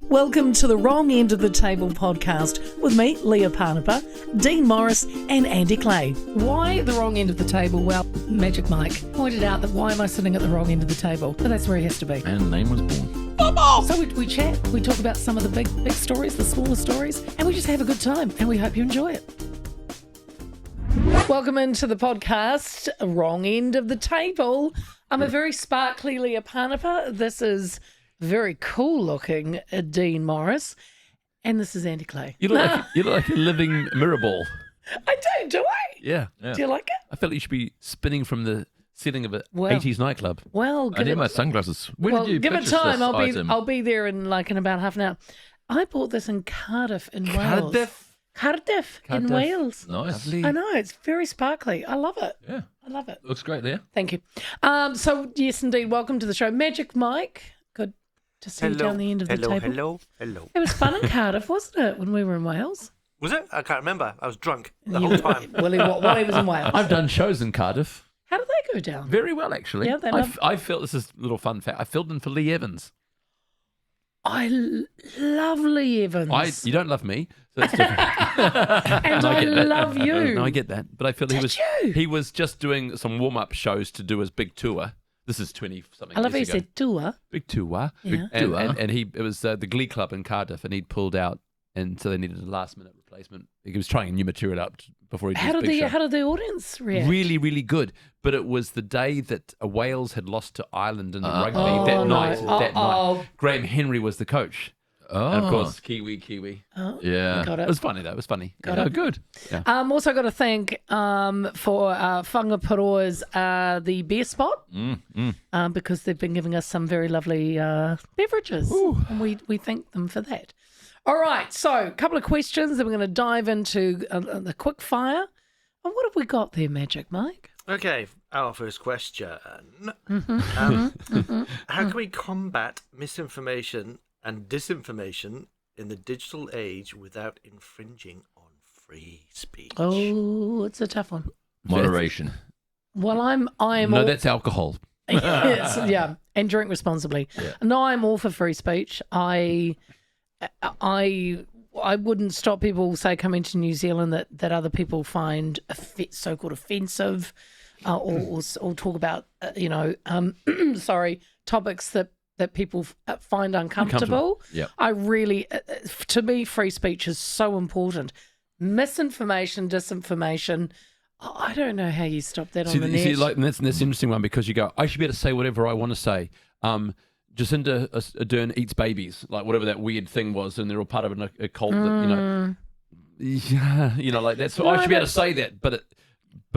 Welcome to the Wrong End of the Table podcast with me, Leah Panapa, Dean Morris and Andy Clay. Why the wrong end of the table? Well, Magic Mike pointed out that why am I sitting at the wrong end of the table? But that's where he has to be. And the name was born. So we chat, we talk about some of the big stories, the smaller stories, and we just have a good time, and we hope you enjoy it. Welcome into the podcast, Wrong End of the Table. I'm a very sparkly Leah Panapa. This is very cool looking Dean Morris, and this is Andy Clay. You look like a living mirror ball. I do I? Yeah. Do you like it? I felt like you should be spinning from the ceiling of an Well- 80s nightclub. Well, I need my sunglasses. Where well, did you give it purchase time. this item? I'll be there in about half an hour. I bought this in Cardiff in Wales. Cardiff in Wales. Nice. I know, it's very sparkly. I love it. Yeah. I love it. Looks great there. Thank you. So yes, indeed, welcome to the show, Magic Mike. Good to see you down the end of the table. Hello. It was fun in Cardiff, wasn't it, when we were in Wales? Was it? I can't remember. I was drunk the whole time. While he was in Wales. I've done shows in Cardiff. How did they go down? Very well, actually. Yeah, they I felt, this is a little fun fact, I filled in for Lee Evans. I love Lee Evans. You don't love me, so that's different. And No, I get that. love you. No, I get that. But I feel you? he was just doing some warm-up shows to do his big tour. This is 20-something I love how you years ago. said tour. Big tour. Yeah. And it was the Glee Club in Cardiff, and he'd pulled out, and so they needed a last-minute replacement. He was trying new material out before he did his big show. How did the audience react? Really, really good. But it was the day that Wales had lost to Ireland in the rugby no. that night. Graham Henry was the coach. Oh. And of course, Kiwi. Oh, Yeah. got It it. was funny, though. It was funny. Got Oh, good. Also got to thank for Whangaparoa's the beer spot because they've been giving us some very lovely beverages, and we thank them for that. All right, so a couple of questions, then we're going to dive into the quick fire. And what have we got there, Magic Mike? Okay, our first question. Mm-hmm. How can we combat misinformation and disinformation in the digital age without infringing on free speech? Oh, it's a tough one. Moderation. Well, I'm No, all, that's alcohol. yeah, and drink responsibly. Yeah. No, I'm all for free speech. I wouldn't stop people, say, coming to New Zealand that other people find so-called offensive, or talk about topics that people find uncomfortable. Yep. I really, to me, free speech is so important. Misinformation, disinformation. I don't know how you stop that on the net. And that's an interesting one, because you go, I should be able to say whatever I want to say. Jacinda Ardern eats babies, like whatever that weird thing was, and they're all part of a cult that, like that. So I should be able to say that, but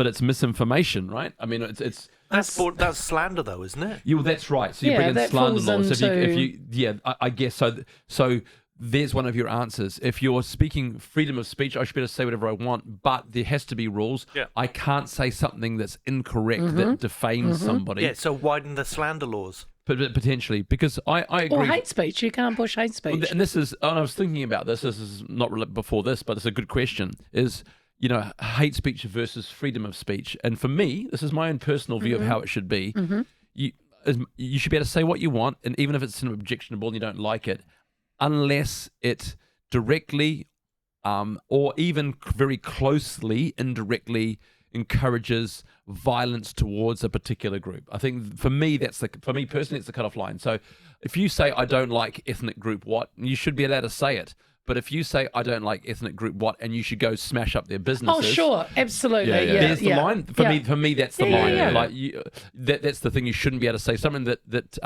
it's misinformation, right? I mean, it's That's slander, though, isn't it? well, that's right. So you Yeah, bring in that slander falls laws. into- I guess so. So there's one of your answers. If you're speaking freedom of speech, I should be able to say whatever I want, but there has to be rules. Yeah. I can't say something that's incorrect that defames somebody. Yeah, so widen the slander laws. Potentially, because I agree. Or hate speech. You can't push hate speech. And this is, and I was thinking about this. This is not before this, but it's a good question. Is hate speech versus freedom of speech? And for me, this is my own personal view of how it should be. You should be able to say what you want, and even if it's objectionable and you don't like it, unless it directly, or even very closely, indirectly encourages violence towards a particular group. I think for me personally, it's the cutoff line. So if you say I don't like ethnic group what, you should be allowed to say it. But if you say I don't like ethnic group what, and you should go smash up their businesses, Oh, sure, absolutely. Yeah, there's the line. For me, that's the line. yeah. Like that's the thing. You shouldn't be able to say something that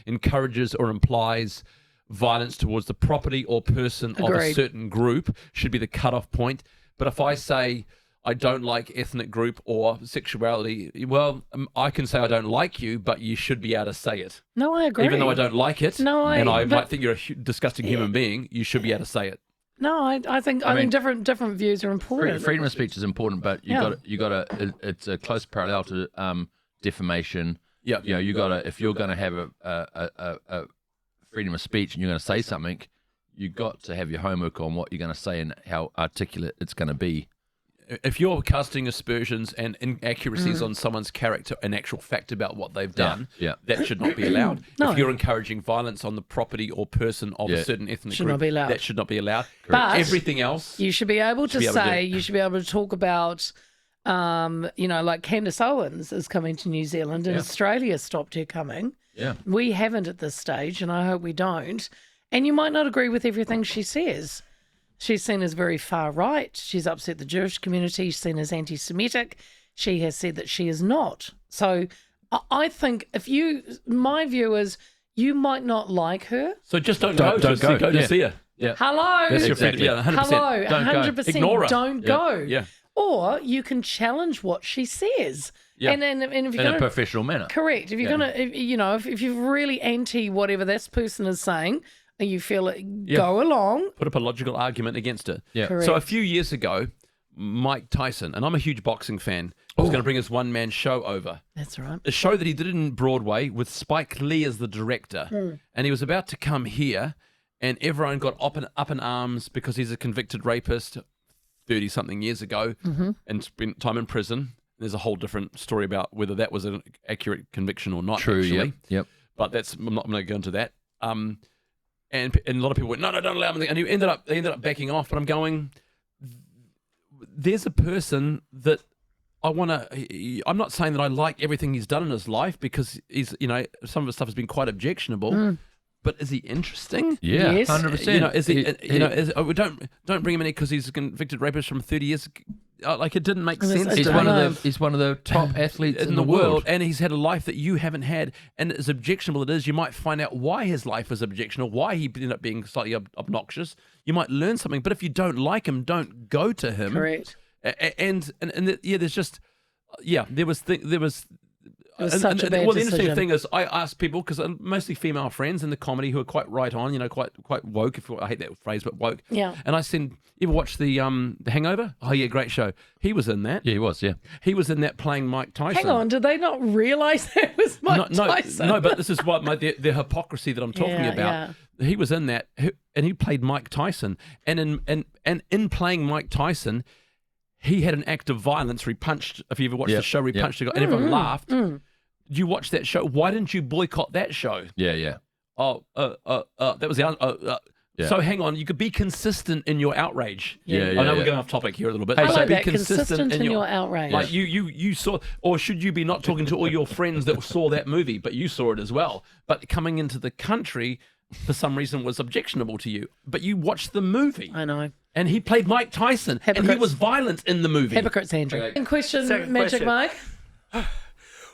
encourages or implies violence towards the property or person of a Agreed. certain group should be the cutoff point. But if I say I don't like ethnic group or sexuality, well, I can say I don't like you, but you should be able to say it. No, I agree. Even though I don't like it, No, and I but- might think you're a disgusting human being, you should be able to say it. No, I think different views are important. Freedom of speech is important, but you got to. It's a close parallel to defamation. Yeah. You got to, if you're going to have a freedom of speech and you're going to say something, you got to have your homework on what you're going to say and how articulate it's going to be. if you're casting aspersions and inaccuracies on someone's character and actual fact about what they've done, that should not be allowed. No. If you're encouraging violence on the property or person of a certain ethnic Should group, not be allowed. that should not be allowed. But everything else, you should be able to be able to say, do. you should be able to talk about, like Candace Owens is coming to New Zealand and Australia stopped her coming. Yeah. We haven't at this stage, and I hope we don't. And you might not agree with everything she says. She's seen as very far right. She's upset the Jewish community. She's seen as anti-Semitic. She has said that she is not. So I think my view is you might not like her. so just don't Don't go go. to see her. Yeah. Hello. That's your Exactly. freedom. Yeah, 100%. Hello. Don't go. 100% Ignore her. don't Yeah. go. Yeah. Or you can challenge what she says. Yeah. And if you're In a gonna, professional manner. correct. If you're gonna, if you're really anti whatever this person is saying, and you feel it, go along. Put up a logical argument against it. Yeah. Correct. So a few years ago, Mike Tyson, and I'm a huge boxing fan, was going to bring his one-man show over. That's right. A show that he did in Broadway with Spike Lee as the director. And he was about to come here, and everyone got up in arms because he's a convicted rapist 30-something years ago and spent time in prison. There's a whole different story about whether that was an accurate conviction or not, True, actually. yep. But I'm not going to go into that. And a lot of people went, no, don't allow him. And they ended up backing off. But I'm going, there's a person that I'm not saying that I like everything he's done in his life because he's, some of his stuff has been quite objectionable. But is he interesting? Yeah, Yes. 100%. Is he? Don't bring him in because he's a convicted rapist from 30 years. Like it didn't make It was- sense. He's to one me. of the top athletes in the world, and he's had a life that you haven't had. And as objectionable it is, you might find out why his life was objectionable, why he ended up being slightly obnoxious. You might learn something. But if you don't like him, don't go to him. Correct. There's just there was. It was such a bad well, the interesting decision. thing is, I ask people because mostly female friends in the comedy who are quite right on, quite woke. I hate that phrase, but woke. Yeah. And I said, you ever watch the Hangover? Oh yeah, great show. He was in that. Yeah, he was, yeah. He was in that playing Mike Tyson. Hang on, did they not realise that was Mike Tyson? No, but this is what the hypocrisy that I'm talking about. He was in that, and he played Mike Tyson. And in playing Mike Tyson, he had an act of violence where he punched. If you ever watched the show, where he punched a guy, and everyone laughed. You watched that show. Why didn't you boycott that show? Yeah. That was the. Yeah. So hang on, you could be consistent in your outrage. Yeah, I know yeah. we're going off topic here a little bit. I but like be that. Consistent in your outrage. Like you saw, or should you be not talking to all your friends that saw that movie, but you saw it as well? But coming into the country, for some reason, was objectionable to you. But you watched the movie. I know. And he played Mike Tyson, and he Hypocrites. was violent in the movie. Hypocrites, Andrew. Okay. Question, Second Magic question. Mike.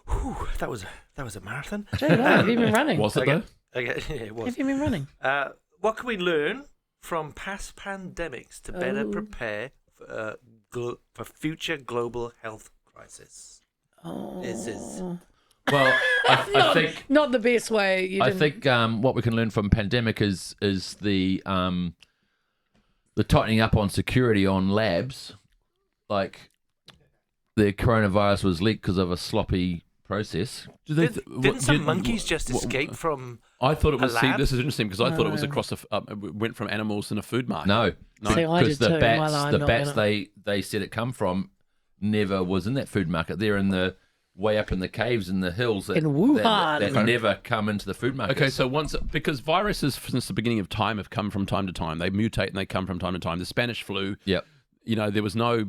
Whew, that was a marathon. Gee, what have you been running? Was it though? Okay, yeah, it was. Have you been running? What can we learn from past pandemics to better Oh. prepare for future global health crisis? Oh. This is Well, I think Not the best way. You I didn't- think what we can learn from pandemic is the tightening up on security on labs. Like the coronavirus was leaked because of a sloppy process. Didn't some monkeys just escape from? I thought it was. a lab? This is interesting because I thought it was No. across went from animals in a food market. No, See, I because did the too. bats, Well, I'm the not bats gonna- they said it come from never was in that food market. They're in the way up in the caves in the hills that, In Wuhan. that never come into the food market. Okay, so because viruses since the beginning of time have come from time to time. They mutate and they come from time to time. The Spanish flu. Yep. There was no,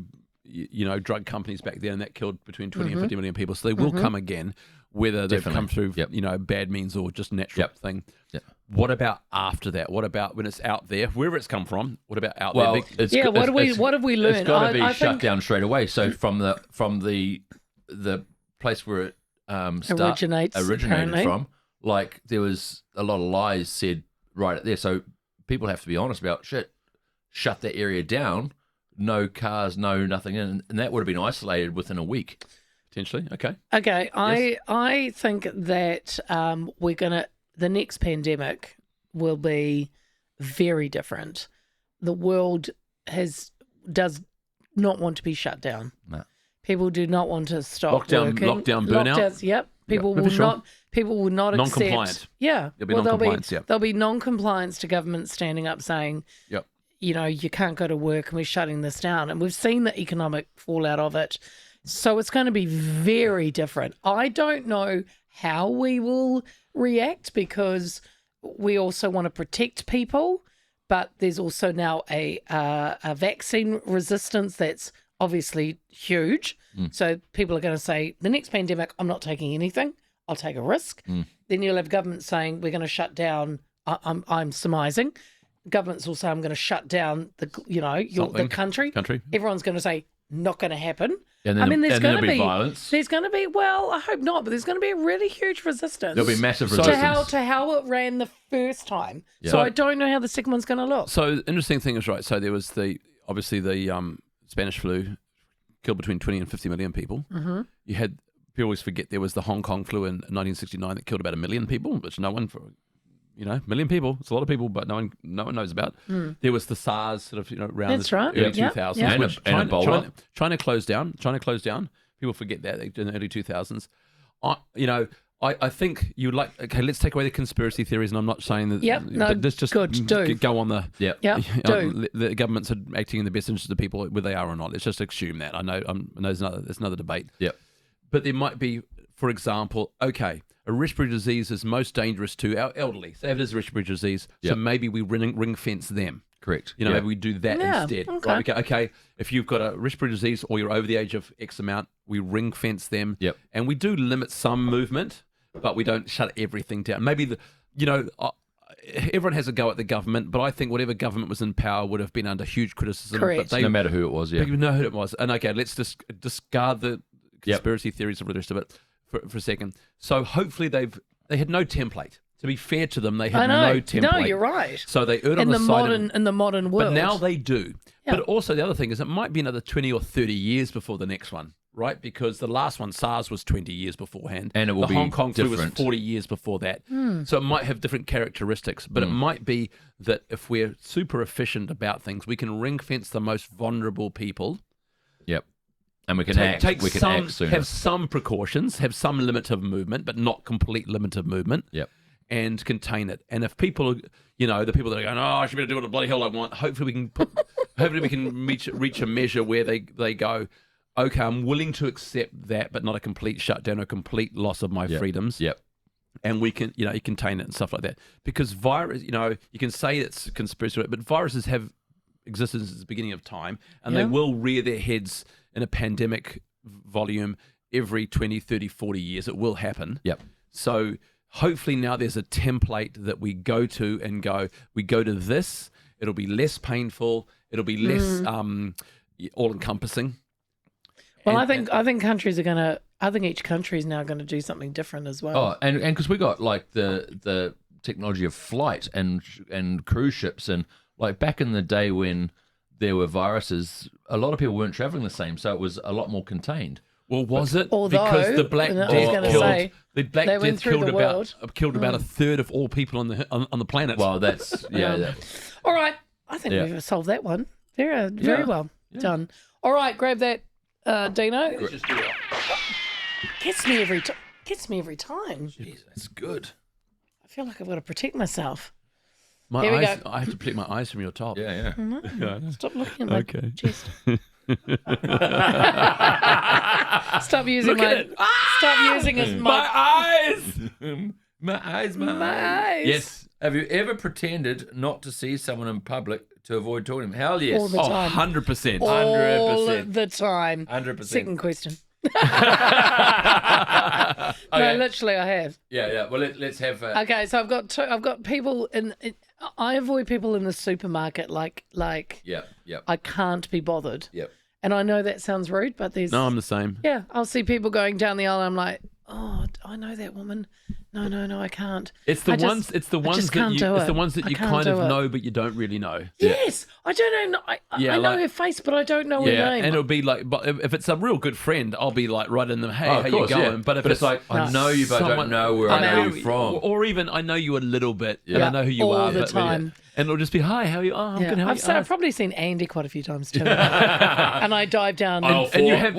drug companies back then that killed between 20 and 50 million people. So they will come again, whether they've Definitely. come through, Yep. bad means or just natural Yep. thing. Yep. What about after that? What about when it's out there, wherever it's come from? What about out Well, there? it's Yeah, go- what it's- have we learned? It's got to be I shut think down straight away. So from the place where it Originates, originated apparently. from, like there was a lot of lies said right there. So people have to be honest about shut that area down. No cars, no nothing in, and that would have been isolated within a week. Potentially, okay. Okay, I think that the next pandemic will be very different. The world does not want to be shut down. No. People do not want to stop Lockdown- working. lockdown burnout? Lockdowns, yep. People for will sure. not. People will not accept. Non-compliant. Yeah. There'll be non-compliance, yeah. There'll be non-compliance to government standing up saying, Yep. you know, you can't go to work and we're shutting this down. And we've seen the economic fallout of it. So it's going to be very different. I don't know how we will react because we also want to protect people, but there's also now a vaccine resistance that's obviously huge. So people are going to say, the next pandemic, I'm not taking anything. I'll take a risk. Then you'll have government saying, we're going to shut down. I'm surmising. Governments will say, I'm going to shut down the country. Everyone's going to say, not going to happen. And then, there's going to be violence. There's going to be, well, I hope not, but there's going to be a really huge resistance. There'll be massive resistance. To how it ran the first time. Yeah. So I don't know how the second one's going to look. So the interesting thing is, right, so there was obviously the Spanish flu killed between 20 and 50 million people. Mm-hmm. You had, people always forget, there was the Hong Kong flu in 1969 that killed about 1 million people, which no one, million people, it's a lot of people, but no one knows about. There was the SARS sort of, around That's the right. early Yeah. 2000s. Yeah. Which And Ebola. China closed down. People forget that in the early 2000s. I think you like, okay, let's take away the conspiracy theories, and I'm not saying that. Yep, no, but let's just good, do. go on the. Yeah. Yeah, do. The governments are acting in the best interest of the people, whether they are or not. Let's just assume that. I know there's another debate. Yep. But there might be, for example, okay, a respiratory disease is most dangerous to our elderly. Say if it is a respiratory disease, so Yep. maybe we ring fence them. Correct. Maybe we do that Yeah, instead. okay. Right? Okay, if you've got a respiratory disease or you're over the age of X amount, we ring fence them. Yep. And we do limit some movement, but we don't shut everything down. Maybe everyone has a go at the government, but I think whatever government was in power would have been under huge criticism. Correct. But No matter who it was, yeah. people know who it was. And okay, let's just discard the conspiracy theories of the rest of it for a second. So hopefully they had no template. To be fair to them, they had no template. No, you're right. So they erred on In the the side modern of, in the modern world. but now they do. Yeah. But also the other thing is it might be another 20 or 30 years before the next one, right? Because the last one, SARS, was 20 years beforehand. And it will the be Hong Kong flu was different. 40 years before that. So it might have different characteristics. But it might be that if we're super efficient about things, we can ring fence the most vulnerable people. Yep. And we can act. We can act sooner. Have some precautions, have some limit of movement, but not complete limit of movement. Yep. And contain it. And if people, the people that are going, I should be able to do what the bloody hell I want. Hopefully we can reach a measure where they go, okay, I'm willing to accept that, but not a complete shutdown or a complete loss of my freedoms. Yep. And we can, you contain it and stuff like that. Because virus, you can say it's conspiracy, but viruses have existed since the beginning of time, and they will rear their heads in a pandemic volume every 20, 30, 40 years. It will happen. Yep. So hopefully now there's a template that we go to and we go to this. It'll be less painful. It'll be less all-encompassing. Well, I think countries are going to. I think each country is now going to do something different as well. Oh, and because we got like the technology of flight and cruise ships, and like back in the day when there were viruses, a lot of people weren't traveling the same, so it was a lot lot contained. Well, was it? Although, because the Black I was Death gonna killed. say, The Black they went Death through killed the about a third of all people on the planet. Well, that's All right, I think Yeah. we've solved that one. Very well done. All right, grab that, Dino. Let's just do it. Gets me every time. Jeez, that's good. I feel like I've got to protect myself. My Here we eyes. go. I have to protect my eyes from your top. Yeah. Stop looking at my Okay. chest. Stop using Stop using as My eyes. My eyes. My eyes. Yes. Have you ever pretended not to see someone in public to avoid talking to them? Hell yes. All the time. 100%. All 100%. the time. 100%. Second question. No, literally, I have. Yeah. Well, let's have. Okay, so I've got people I avoid people in the supermarket. Like. Yep. I can't be bothered. Yep. And I know that sounds rude, but there's. No, I'm the same. Yeah, I'll see people going down the aisle. And I'm like, oh, I know that woman. No, I can't. It's the I just- ones. It's the I ones just that can't you. do It's it. the ones that I you can't kind of do it. know, but you don't really know. Yes, I don't know. I Yeah, know like- her face, but I don't know her Yeah, name. and it'll be like, but if it's a real good friend, I'll be like right in them. Hey, Oh, how of you course, going? yeah. But if it's like I know you, but I don't someone- know where I know you from. or even I know you a little bit, and Yeah. I know who you All are. the but, time. and it'll just be, hi, how are you? Oh, I'm good. How are you? I've probably seen Andy quite a few times too. And I dive down. And you have,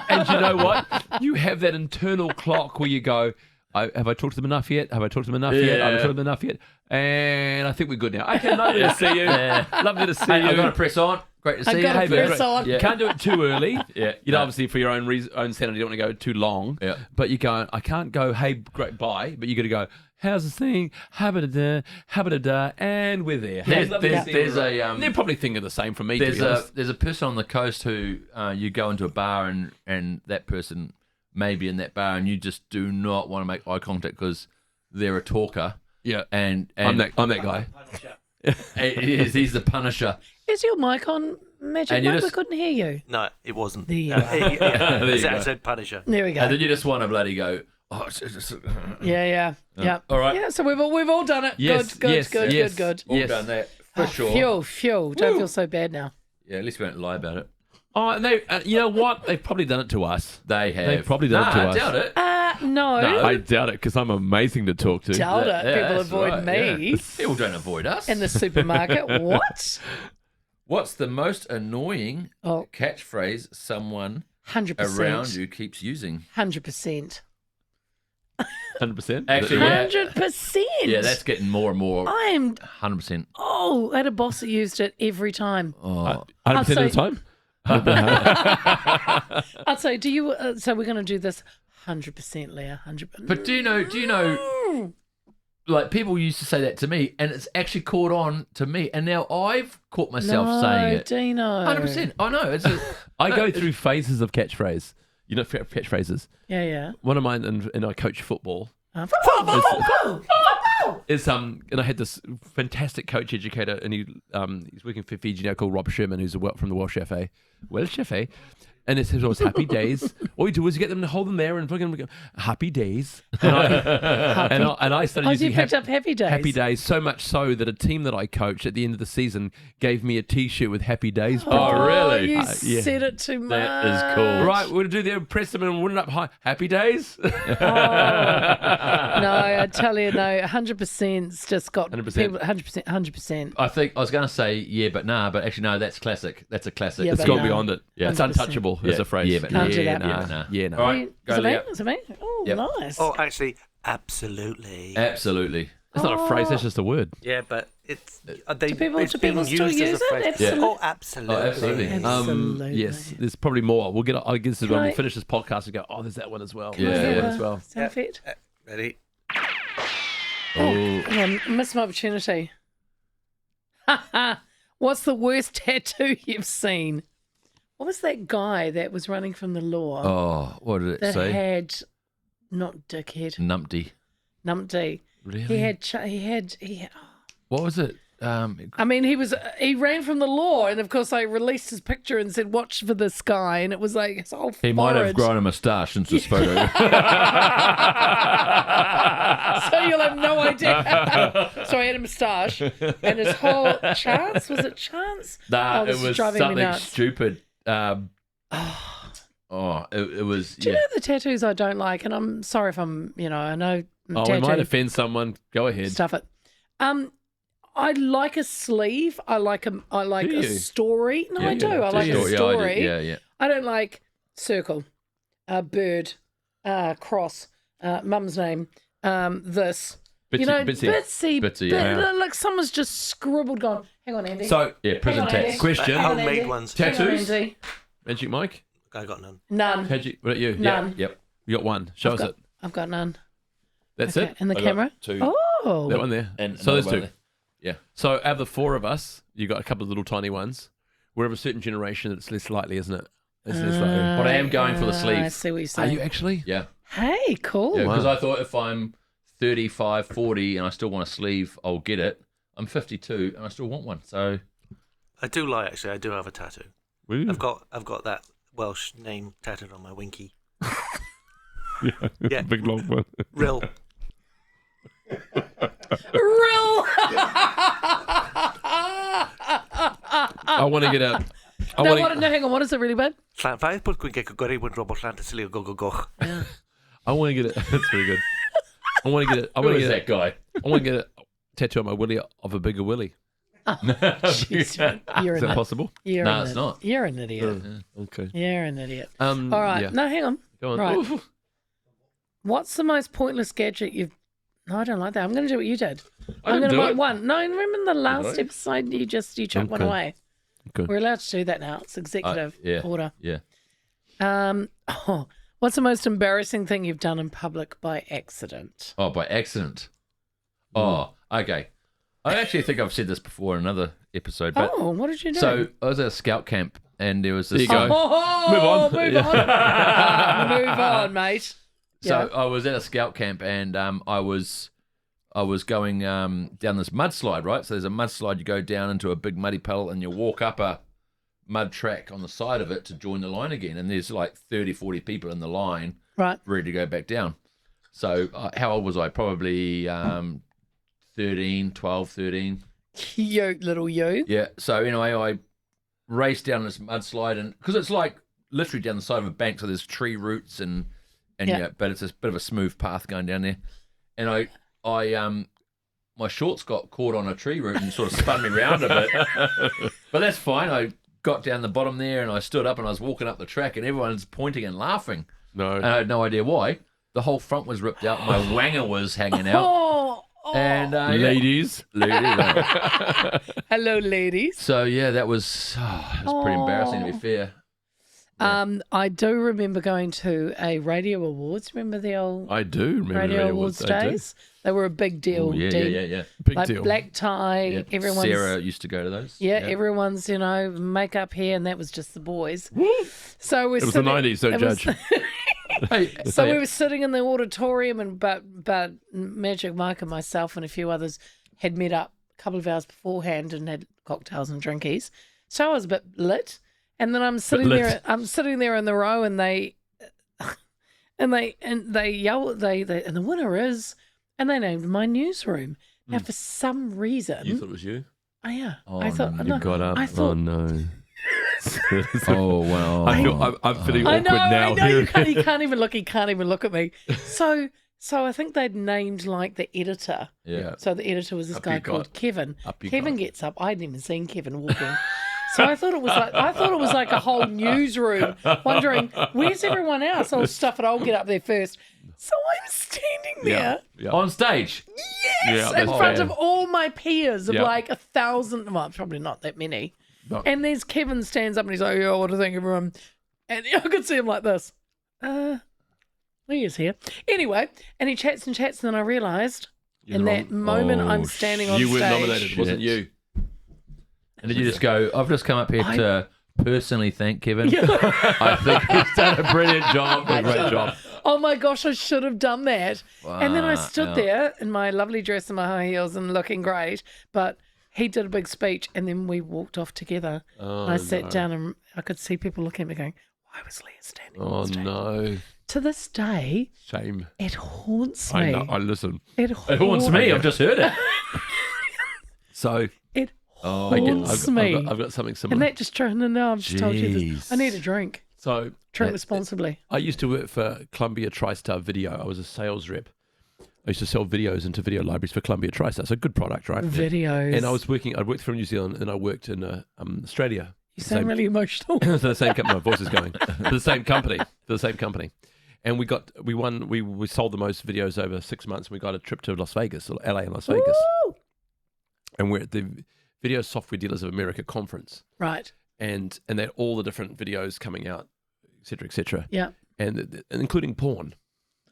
and you know what? You have that internal clock where you go, have I talked to them enough yet? Have I talked to them enough yet? Have I talked to them enough yet? And I think we're good now. Okay, lovely to see you. Lovely to see Hey, you. I've got to press on. Great to see you. gotta Hey, press on. You can't do it too early. Yeah. You know, obviously for your own own sanity, you don't want to go too long. Yeah. But you go, I can't go, hey, great, bye. But you got to go, how's the thing? Habba-da-da, and we're there. There's And they're probably thinking the same from me. there's to be honest. a person on the coast who you go into a bar and that person may be in that bar and you just do not want to make eye contact because they're a talker. Yeah. And I'm that guy. he's the punisher. Is your mic on, Magic And you Mike? We just- couldn't hear you. No, it wasn't. There you go. Yeah, There you I go. said Punisher. There we go. And then you just want to bloody go, oh, Yeah. all right. Yeah, so we've all done it. Yes, Good. yes. all Yes. done that for sure. Phew. Don't feel so bad now. Yeah, at least we don't lie about it. Oh, and they, you know what? They've probably done it to us. They have. They've probably done it to I us. doubt it. No. No. I doubt it because I'm amazing to talk to. Doubt it. Yeah, People that's avoid right, me yeah. People don't avoid us. in the supermarket. What? What's the most annoying Oh, catchphrase someone 100%. around you keeps using? 100%. 100%. Actually, yeah. 100%. Yeah, that's getting more and more. I'm. 100%. Oh, I had a boss that used it every time. Oh, 100% of the say- time. I'd say, do you? So we're going to do this 100%, Leah. 100%. but do you know? Like people used to say that to me, and it's actually caught on to me, and now I've caught myself saying it. Dino. 100%. I know. It's I go through phases of catchphrase. You know, catchphrases. Yeah. One of mine, and I coach football. Football. Is and I had this fantastic coach educator, and he's working for Fiji now, called Rob Sherman, who's from the Welsh FA. And it says always happy days. All you do is you get them to hold them there and fucking go, happy days. And I started Oh, using you picked up Happy Days. Happy days so much so that a team that I coached at the end of the season gave me a T-shirt with happy days. Oh, really? You yeah. said it too much. That is cool. Right, we're gonna do the press them and win it up high. Happy days. No, I tell you, no, 100%'s just got 100%. people. 100%. I think I was going to say yeah, but nah, but actually no, that's classic. That's a classic. Yeah, It's but gone no. beyond it. Yeah. It's untouchable as a phrase. Yeah, but Can't do that. nah, Yeah, but nah. yeah, no. All right, go Is it me? Leah. Is it me? Oh, Yep. nice. Oh, actually, absolutely. Absolutely. It's not a phrase. That's just a word. Yeah, but it's Do people it's being still used use as a it? phrase. Absolutely. Oh, absolutely. Oh, absolutely. Absolutely. Yes, there's probably more. We'll get. I guess when we I- finish this podcast, we go. Oh, there's that one as well. Yeah, There's that yeah. one as well. Sound effect? Ready? Oh, Hang on, missed my opportunity. What's the worst tattoo you've seen? What was that guy that was running from the law oh, what did it that say? had not dickhead Numpty. numpty? Really? He had. What was it? I mean, he ran from the law, and of course, I released his picture and said, "Watch for this guy," and it was like his whole. He might have forehead. grown a moustache since this photo. So you'll have no idea. So he had a moustache, and his whole Chance, was it Chance? Nah, Oh, this it is was driving me something nuts. stupid. It was. Do you Yeah. know the tattoos I don't like? And I'm sorry if I'm, I know. Oh, we might offend someone. Go ahead. Stuff it. I like a sleeve. I like Do a you? story. No, I do. I Do like you? a Yeah, story. yeah. I don't like circle, bird, cross, mum's name, this. Bitsy. Bitsy, yeah. Like someone's just scribbled. Gone. Hang on, Andy. So, Yeah, prison Hang on, Andy. tats. question. Hang on, Homemade Andy. ones. Hang on, Tattoos? Andy. Magic Mike. I got none. None. What about you? None. Yep. You got one. Show us it. I've got none. That's Okay, it. and the I got camera. 2. Oh, That one there. And so there's another 2. one there. Yeah. So out of the 4 of us, you got a couple of little tiny ones. We're of a certain generation that's less likely, isn't it? It's less likely. But I am going for the I sleeve. see what you're Are saying. you actually? Yeah. Hey, cool. Yeah, because Wow. I thought if I'm 35, 40 and I still want a sleeve, I'll get it. I'm 52 and I still want one. So I do lie, actually. I do have a tattoo. Woo. I've got that Welsh name tattooed on my winky. Yeah. Big long one. Real. Real. I want to get a. I No, want to. hang on. What is it really, babe? Llan ffaith bod gwy'n gael gori wyn robot llan sy'n go go go. I want to get it. That's very good. I want to get it. I who want to is get that guy? I want to get a tattoo on my willy of a bigger willy. Jeez, you're Is an that possible? You're No, an it's not. You're an idiot. Okay. You're an idiot. All All right. Yeah. No, hang on. Go on. Right. Oof. What's the most pointless gadget you've... No, I don't like that. I'm going to do what you did. I'm didn't going to do write it. one. No, remember in the last Really? episode you chucked one Okay. away. Okay. We're allowed to do that now. It's executive Yeah. order. Yeah. What's the most embarrassing thing you've done in public by accident? Oh, by accident. Oh, okay. I actually think I've said this before in another episode. But Oh, what did you do? so I was at a scout camp and there was this. There you go. Move on. Move on. Move on, mate. So I was at a scout camp and I was going down this mudslide, right? So there's a mudslide, you go down into a big muddy puddle and you walk up a mud track on the side of it to join the line again. And there's like 30, 40 people in the line Right. ready to go back down. So how old was I? Probably 12, 13. Cute little you. Yeah. So anyway, I raced down this mudslide and because it's like literally down the side of a bank, so there's tree roots and Yeah. but it's a bit of a smooth path going down there. And I my shorts got caught on a tree root and sort of spun me round a bit. But that's fine. I got down the bottom there and I stood up and I was walking up the track and everyone's pointing and laughing. No. And I had no idea why. The whole front was ripped out. My wanger was hanging out. Oh. And Ladies. Hello, ladies. So yeah, that was pretty embarrassing to be fair. I do remember going to a radio awards. Remember the old I do remember radio awards I do. days? They were a big deal. Oh, yeah, Dean. yeah. Big Like deal. black tie. Yeah. Everyone's Sarah used to go to those. everyone's makeup, hair, and that was just the boys. So we're It was the 90s, don't it was- judge. Hey, So hey, we were sitting in the auditorium, and but Magic Mike and myself and a few others had met up a couple of hours beforehand and had cocktails and drinkies. So I was a bit lit, and then I'm sitting lit. there. I'm sitting there in the row, and they yell, and the winner is, and they named my newsroom. Now for some reason, You thought it was you? oh yeah, Oh, I thought no, no, You got up. I thought. Oh, no. oh wow. I'm feeling I awkward know, now. I know. Here. He can't even look. He can't even look at me. So I think they'd named like the editor. Yeah. So the editor was this Up guy you got. called Kevin. Up you Kevin got. gets up. I hadn't even seen Kevin walking. So I thought it was like a whole newsroom, wondering where's everyone else. Oh, stuff it. I'll get up there first. So I'm standing there. Yeah. On stage. Yes, Yeah, in that's front fair. of all my peers of Yeah. like 1,000. Well, probably not that many. No. And there's Kevin stands up and he's like, "Yeah, what do you think, everyone?" And I could see him like this. Leah's here. Anyway, and he chats and chats, and then I realised in that moment I'm standing on You stage. weren't nominated. It wasn't you. And did you just go, I've just come up here I- to personally thank Kevin. I think he's done a brilliant job. A great job. Oh my gosh, I should have done that. And then I stood Wow. there in my lovely dress and my high heels and looking great. But he did a big speech and then we walked off together. And I sat down and I could see people looking at me going, why was Leah standing Oh, on stage? no. To this day, Shame. it haunts me. I know. I listen. It It haunts me. I've just heard it. So It Oh, haunts me. I've got something and similar. that just turned, and now I've just told you this. I need a drink. So Drink responsibly. I used to work for Columbia TriStar Video. I was a sales rep. I used to sell videos into video libraries for Columbia TriStar. It's a good product, right? Videos. And I worked from New Zealand and I worked in Australia. You sound really emotional. For the same company. My voice is going. For the same company. And we sold the most videos over 6 months. And we got a trip to Las Vegas, or LA and Las Vegas. Woo! And we're at the Video Software Dealers of America conference. Right. And they had all the different videos coming out, et cetera, et cetera. Yeah. And including porn.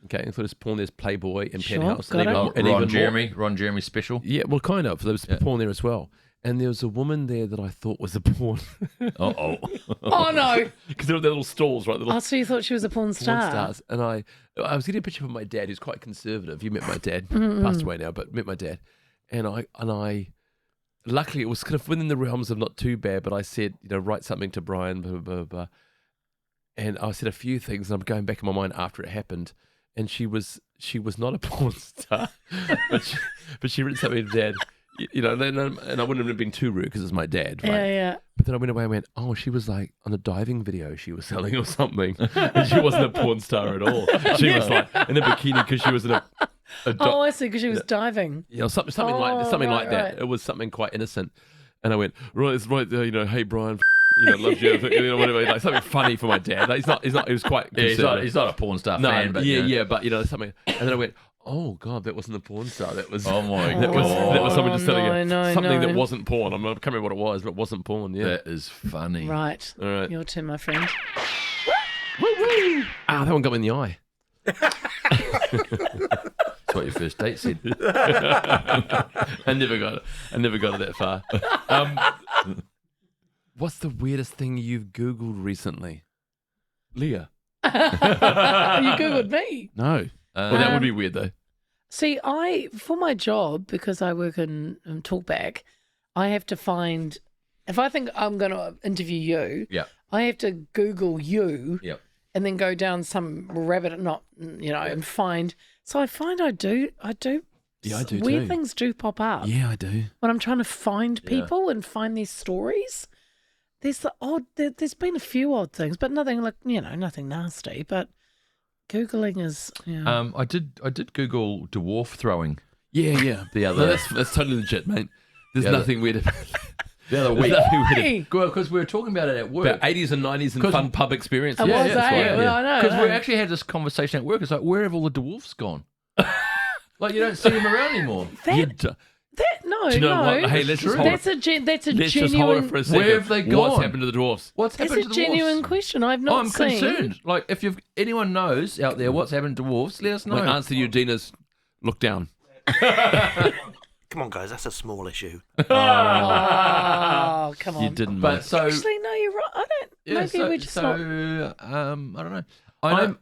Okay, including porn, there's Playboy and Sure, Penthouse. got it. Ron Jeremy special. Yeah, well, kind of. There was porn there as well. And there was a woman there that I thought was a porn. Oh No. Because there were the little stalls, right? Little Oh, so you thought she was a porn star? porn stars. And I was getting a picture of my dad, who's quite conservative. You met my dad, passed away now, but met my dad. And I luckily it was kind of within the realms of not too bad, but I said, write something to Brian, blah, blah, blah, blah. And I said a few things, and I'm going back in my mind after it happened. And she was not a porn star, but she written something to Dad, and I wouldn't have been too rude because it's my dad, right? Yeah. But then I went away and went, oh, she was like on a diving video she was selling or something, and she wasn't a porn star at all. She was like in a bikini because she was in a Oh, I see, because she was diving. something like Oh, that. right. It was something quite innocent. And I went, right, it's right there, hey Brian, loves you, whatever, like something funny for my dad. Like, he's not. He was quite. Yeah, he's not a porn star fan, but but something. And then I went, oh God, that wasn't a porn star. That was. Oh my God. That was someone just telling you something no. that wasn't porn. I can't remember what it was, but it wasn't porn. Yeah. That is funny. Right. All right. Your turn, my friend. That one got me in the eye. That's what your first date said. I never got it that far. What's the weirdest thing you've Googled recently? Leah. You Googled me. No. Well, that would be weird though. See, for my job, because I work in Talkback, I have to find, if I think I'm going to interview you, I have to Google you and then go down some rabbit, and find. So I find I do. Yeah, I do weird too. things do pop up. Yeah, I do. When I'm trying to find people and find their stories. There's been a few odd things, but nothing nothing nasty. But Googling is. Yeah. I did Google dwarf throwing. Yeah. The other. No, that's totally legit, mate. There's nothing weird about the other week. Why? Because we were talking about it at work. About 80s and 90s and fun pub experiences. I was, that's right, Well, I know. Because we actually had this conversation at work. It's like, where have all the dwarfs gone? Like, you don't see them around anymore. No, Do you know no. what? Hey, let's just hold That's a Let's just hold it genuine. for a second. Where have they What's gone? happened to the dwarfs? What's It's happened a to the genuine dwarfs? question. I've not I'm seen. concerned. Like, if anyone knows out there what's happened to dwarfs, let us know. My answer to you, Dina's look down. Come on, guys, that's a small issue. Oh, come on. You didn't, But mate. so, Actually, no, you're right. I don't. Maybe we're just not. I don't know.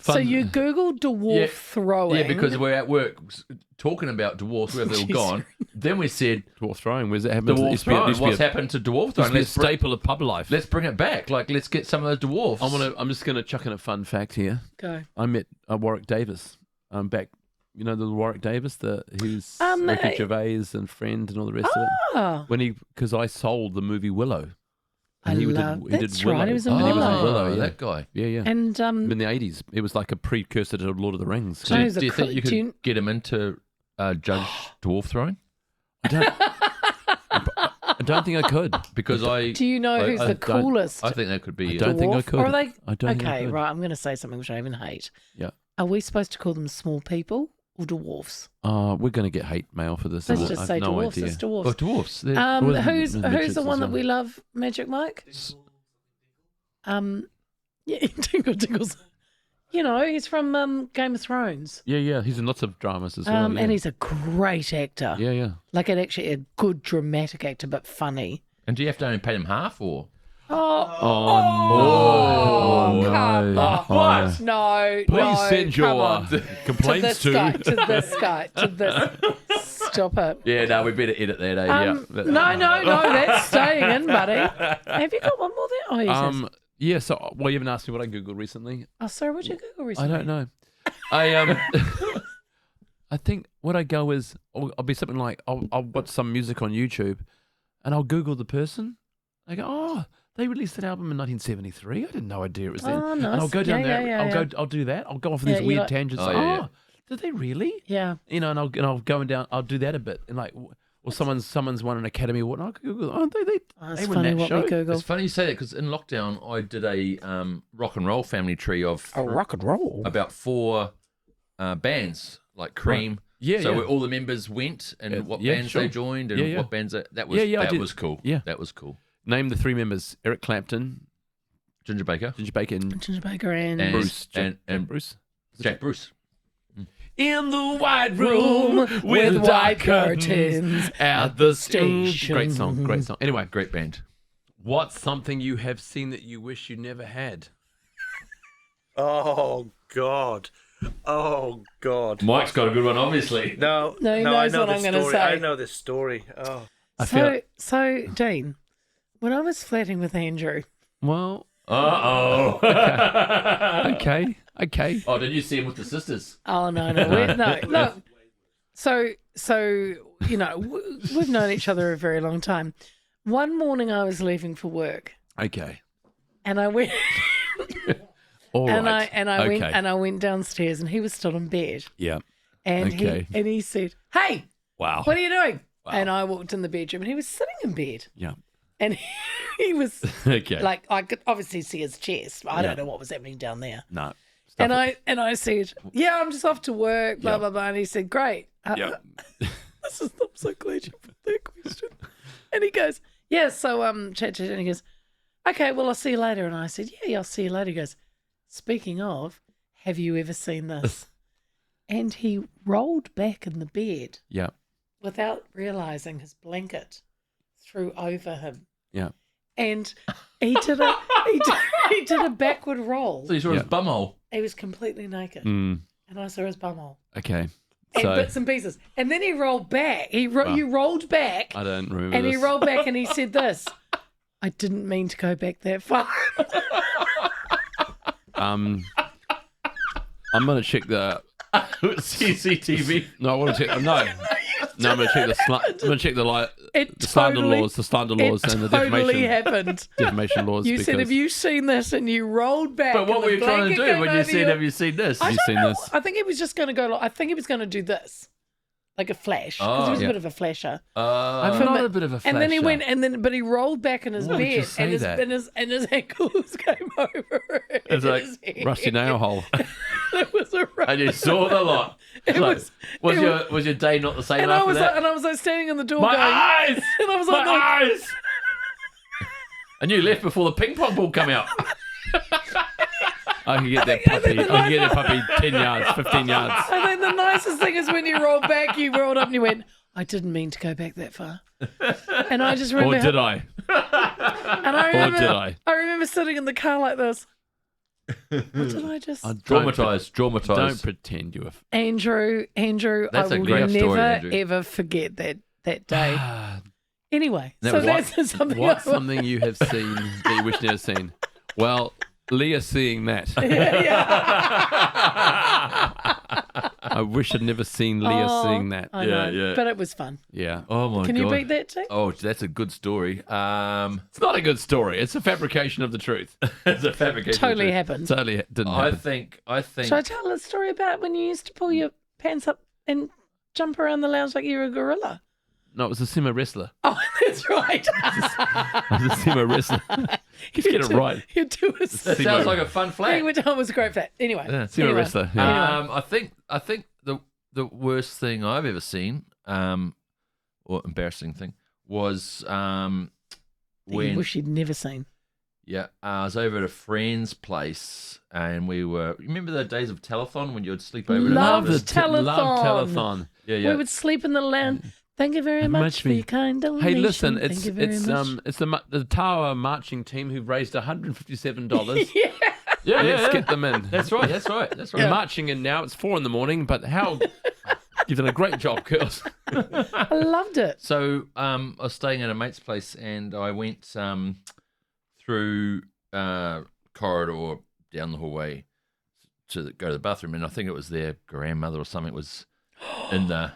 So you Google dwarf throwing. Yeah, because we're at work talking about dwarfs, where they've all gone. Then we said, Dwarf throwing, where's it happened? dwarf throwing. What's happened to dwarf throwing? It's a staple of pub life. Let's bring it back. Like, let's get some of those dwarfs. I'm just going to chuck in a fun fact here. Go. I met Warwick Davis. Back, the Warwick Davis, who's Um, Ricky Gervais and friend and all the rest of it. Oh, Because I sold the movie Willow. I And he love. did That's Willow. right. He was in And he was in Willow. Willow, yeah. That guy. Yeah. And In the 80s. It was like a precursor to Lord of the Rings. So Oh, do he's a you think cool- you do could you- get him into judge dwarf throwing? I don't think I could. Because do you know who's I the don't- coolest? I think that could be. I don't think I dwarf? could. Or are they? I don't think I Okay, could. right. I'm going to say something which I even hate. Yeah. Are we supposed to call them small people or dwarfs? We're going to get hate mail for this. Let's I just have say no dwarfs. idea. It's dwarfs. Oh, dwarfs. They're- Who's midgets the one as that well. we love? Magic Mike. Yeah, Tingle Tingles. He's from Game of Thrones. Yeah. He's in lots of dramas as well. And he's a great actor. Yeah. Like actually a good dramatic actor, but funny. And do you have to only pay them half, or? Oh, come no. on. What? No. Please no, send come your on. complaints to this guy. Stop it. Yeah, no, we better edit that. No, that's staying in, buddy. Have you got one more there? Oh, yes. Yeah. So, you haven't asked me what I googled recently. Oh, sorry, what'd you Google I recently? don't know. I think what I go is I'll be something like I'll watch some music on YouTube, and I'll Google the person. I go, oh, they released that album in 1973. I had no idea it was them. Oh, And nice. I'll go down there. Yeah. I'll do that. I'll go off on these Yeah, weird you're like- tangents. Oh, yeah. Did they really? Yeah. And I'll go down. I'll do that a bit, and or someone's won an Academy Award. And I'll Google. Oh, they It's they won funny that what show. we Google. It's funny you say that because in lockdown I did a rock and roll family tree of rock and roll. about 4 bands, like Cream. Yeah, So yeah. where all the members went and what yeah, bands sure. they joined and Yeah, yeah. what bands that was. Yeah, I that did. was cool. Yeah. That was cool. Name the 3 members: Eric Clapton, Ginger Baker Ginger Baker, and Ginger Baker and Bruce. and Bruce. Jack Bruce. In the white room with white curtains at the station. Great song. Anyway, Great band. what's something you have seen that you wish you never had? Oh, God. Oh, God. Mike's got a good one, obviously. No, No, he I knows know what this I'm gonna story. say. I know this story. Oh. I feel So Dean, when I was flirting with Andrew, well. Uh-oh. Okay. Oh, did you see him with the sisters? oh no, look. So we've known each other a very long time. One morning I was leaving for work, Okay. and I went All and right. I went downstairs, and he was still in bed, Yeah. and Okay. he said, "Hey, Wow. what are you doing?" And I walked in the bedroom, and he was sitting in bed. Yeah. And he was Okay. like, I could obviously see his chest. I don't know what was happening down there. No. And I said, yeah, I'm just off to work, blah, Yep. blah, blah. And he said, great. Yep. I'm so glad you put that question. And he goes, yeah, so chat. And he goes, okay, well, I'll see you later. And I said, yeah, I'll see you later. He goes, speaking of, have you ever seen this? And he rolled back in the bed Yeah. without realizing his blanket threw over him. Yeah. And he did a backward roll. So you saw his bumhole. He was completely naked. Mm. And I saw his bumhole. Okay. And So bits and pieces. And then he rolled back. He rolled back. I don't remember And he this. rolled back and he said this. I didn't mean to go back that far. I'm going to check the... CCTV. No, I want to check... No. No, I'm going to check the... I'm going to check the slander laws, and the totally happened. defamation laws. You said, have you seen this? And you rolled back. But what and were the you trying to blanket do came when you over said, have you seen this? I you don't seen know. this? I think he was just going to go. I think he was going to do this, like a flash, because he was a bit of a flasher. I'm not a bit of a flasher. And then he went, but he rolled back in his Why would you bed, say and that? his ankles came over. It's like his head. rusty nail hole. It was a And you saw the lot. Was your day not the same and after that? I was like standing in the door My going, eyes! and I was My like, no. eyes! And you left before the ping pong ball come out. I can get that puppy. I can get that puppy 10 yards, 15 yards. I think the nicest thing is when you rolled back, you rolled up and you went, I didn't mean to go back that far. And I just remember. Or did I? And I remember, Or did I? I remember sitting in the car like this. What did I just? Traumatized. Don't pretend you were. Andrew, That's I a will great never story, Andrew. ever forget that day. Anyway, That so was that's something. What's something you have seen that you wish you never seen? Well, Leah seeing that. I wish I'd never seen Leah seeing that. I know, Yeah. but it was fun. Yeah. Oh my god. Can you beat that too? Oh, that's a good story. It's not a good story. It's a fabrication of the truth. It's a fabrication. Totally happened. Totally didn't I happen. think. Should I tell a story about when you used to pull your pants up and jump around the lounge like you're a gorilla? No, it was a sumo wrestler. Oh, that's right. I was a sumo wrestler. You get it right. You do a That sounds like a fun flag. Which one was a great fat. Anyway. Yeah, sumo anyway. wrestler. Yeah. Anyway. I think the worst thing I've ever seen, or embarrassing thing, was You when wish you'd never seen. I was over at a friend's place and we were. Remember the days of telethon when you would sleep over? Love at a- the telethon. Love telethon. Yeah. We would sleep in the lounge. Thank you very much for your kind donation. Hey, listen, Thank it's you very much. it's the Tower marching team who've raised $157. Yeah. yeah, Let's get them in. That's right. We're marching in now. It's 4 a.m, but how you've done a great job, girls. I loved it. So I was staying at a mate's place and I went through corridor down the hallway to go to the bathroom, and I think it was their grandmother or something was in the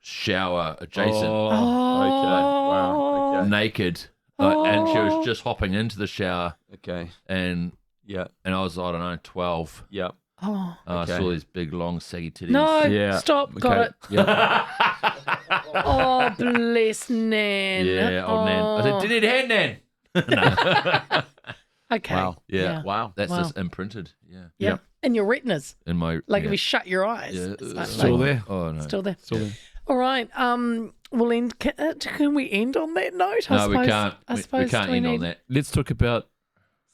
shower adjacent, Oh. naked, and she was just hopping into the shower, Okay. and Yeah. I was, I don't know, 12. Yeah. Oh. I Okay. saw these big long saggy titties. No, Yeah. stop. Got Okay. it. Yeah. Oh, bless Nan. Yeah, old Nan. I said, "Did it hand, Nan?" Okay. Wow. Yeah. Wow. That's Wow. just imprinted. Yeah, Yeah. In your retinas. in my Like yeah. if you shut your eyes. Yeah, It's like- Still there. Oh no, Still there. Still there. All right. We'll end. Can we end on that note? I No, we suppose, can't. I We suppose can't we end on need- that. Let's talk about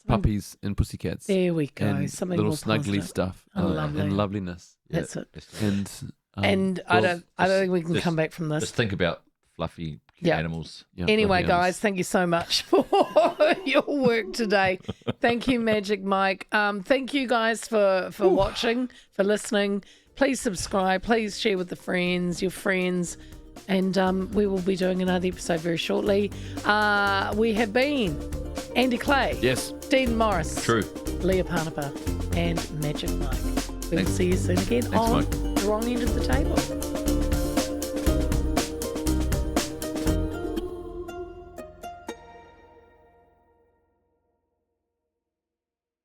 puppies and pussycats. There we go. And Something little more snuggly positive. stuff. Oh, lovely. And loveliness. That's it. And And I don't think we can just- come back from this. Just think about fluffy Yeah. animals. yeah, Anyway, lovely guys, thank you so much for your work today. Thank you, Magic Mike. Thank you guys for watching, for listening. Please subscribe. Please share with your friends. And we will be doing another episode very shortly. We have been Andy Clay, Yes. Dean Morris, True. Leah Panapa, and Magic Mike. We will see you soon again Thanks, on Mike. the wrong end of the table.